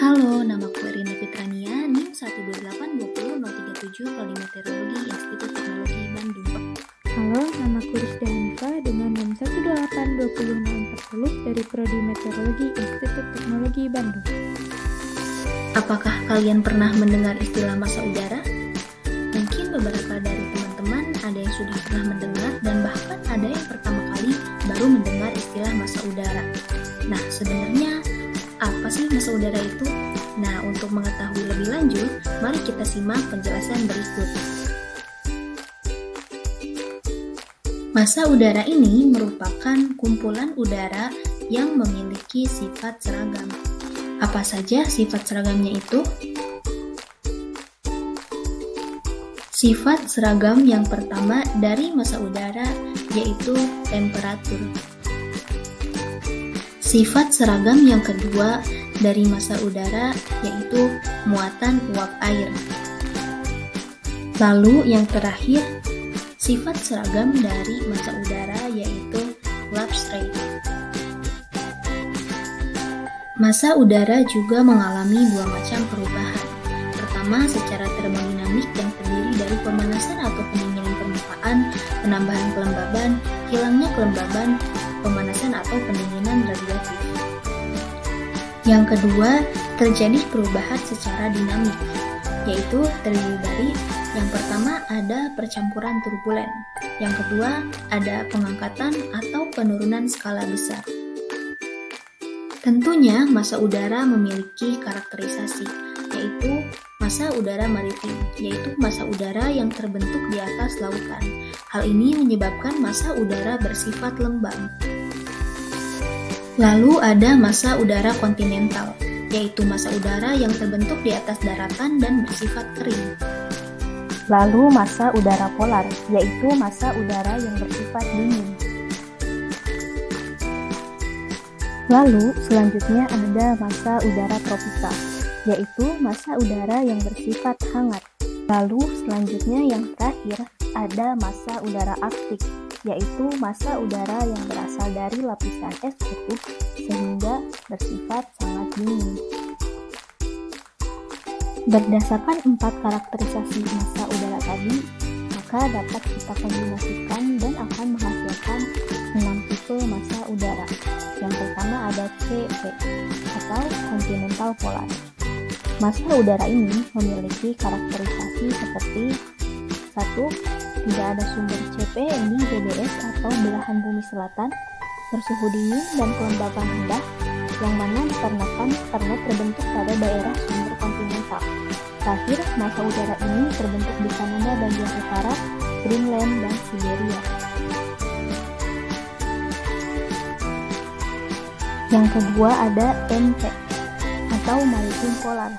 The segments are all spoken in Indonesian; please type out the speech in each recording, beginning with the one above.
Halo, namaku Erina Fitrania, NIM 1282037, Prodi Meteorologi, Institut Teknologi Bandung. Halo, namaku Rizda Hanifa dengan NIM 1282040 dari Prodi Meteorologi, Institut Teknologi Bandung. Apakah kalian pernah mendengar istilah massa udara? Mungkin beberapa dari teman-teman ada yang sudah pernah mendengar dan bahkan ada yang pertama kali baru mendengar istilah massa udara. Nah, sebenarnya apa sih massa udara itu? Nah, untuk mengetahui lebih lanjut, mari kita simak penjelasan berikut. Massa udara ini merupakan kumpulan udara yang memiliki sifat seragam. Apa saja sifat seragamnya itu? Sifat seragam yang pertama dari massa udara yaitu temperatur. Sifat seragam yang kedua dari massa udara yaitu muatan uap air. Lalu yang terakhir, sifat seragam dari massa udara yaitu lapse rate. Massa udara juga mengalami dua macam perubahan. Pertama, secara termodinamik yang terdiri dari pemanasan atau pendinginan permukaan, penambahan kelembaban, hilangnya kelembaban, pemanasan atau pendinginan radiatif. Yang kedua, terjadi perubahan secara dinamik, yaitu terdiri dari yang pertama ada percampuran turbulen, yang kedua ada pengangkatan atau penurunan skala besar. Tentunya massa udara memiliki karakterisasi, yaitu massa udara maritim, yaitu massa udara yang terbentuk di atas lautan. Hal ini menyebabkan massa udara bersifat lembab. Lalu ada massa udara kontinental, yaitu massa udara yang terbentuk di atas daratan dan bersifat kering. Lalu massa udara polar, yaitu massa udara yang bersifat dingin. Lalu selanjutnya ada massa udara tropikal, yaitu massa udara yang bersifat hangat. Lalu selanjutnya yang terakhir ada massa udara arktik, yaitu massa udara yang berasal dari lapisan es kutub sehingga bersifat sangat dingin. Berdasarkan 4 karakterisasi massa udara tadi, maka dapat kita kombinasikan dan akan menghasilkan 6 tipe massa udara. Yang pertama ada CP atau continental polar. Massa udara ini memiliki karakterisasi seperti 1. Tidak ada sumber CP di BBS atau belahan bumi selatan, bersuhu dingin dan kelembaban rendah, yang mana dikarenakan karena terbentuk pada daerah sumber kontinental. Terakhir, massa udara ini terbentuk di Kanada bagian utara, Greenland, dan Siberia. Yang kedua ada MT atau maritim polar.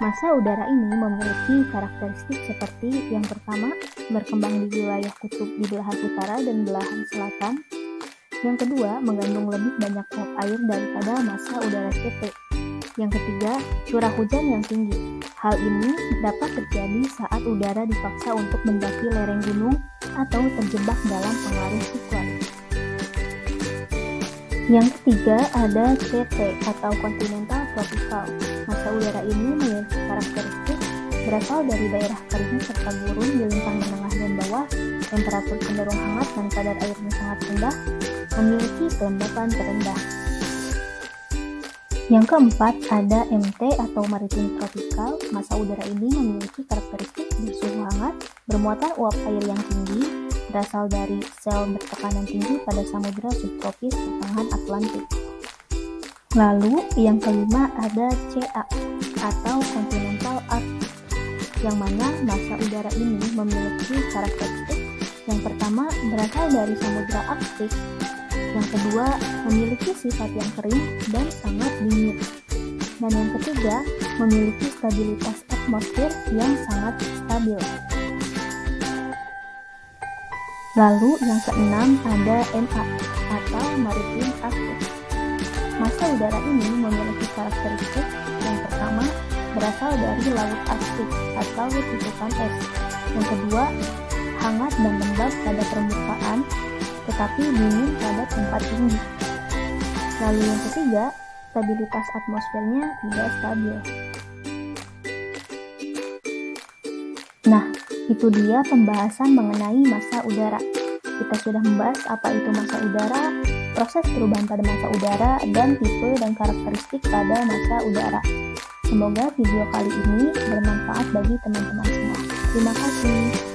Massa udara ini memiliki karakteristik seperti yang pertama, berkembang di wilayah kutub di belahan utara dan belahan selatan. Yang kedua, mengandung lebih banyak uap air daripada massa udara CP. Yang ketiga, curah hujan yang tinggi. Hal ini dapat terjadi saat udara dipaksa untuk mendaki lereng gunung atau terjebak dalam pengaruh siklon. Yang ketiga ada CT atau continental tropical. Massa udara ini memiliki karakteristik berasal dari daerah kering serta gurun di lintang menengah dan bawah, temperatur cenderung hangat dan kadar airnya sangat rendah, memiliki kelembapan terendah. Yang keempat ada MT atau maritim tropical. Massa udara ini memiliki karakteristik bersuhu hangat, bermuatan uap air yang tinggi, berasal dari sel bertekanan tinggi pada samudra subtropis pertengahan Atlantik. Lalu yang kelima ada CA atau continental arctic, yang mana massa udara ini memiliki karakteristik yang pertama berasal dari samudra Arktik, yang kedua memiliki sifat yang kering dan sangat dingin, dan yang ketiga memiliki stabilitas atmosfer yang sangat stabil. Lalu yang keenam ada MA atau maritim arktik. Massa udara ini memiliki karakteristik yang pertama berasal dari laut Arktik atau tutupan es. Yang kedua, hangat dan lembab pada permukaan, tetapi dingin pada tempat tinggi. Lalu yang ketiga, stabilitas atmosfernya tidak stabil. Nah, itu dia pembahasan mengenai massa udara. Kita sudah membahas apa itu massa udara, proses perubahan pada massa udara, dan tipe dan karakteristik pada massa udara. Semoga video kali ini bermanfaat bagi teman-teman semua. Terima kasih.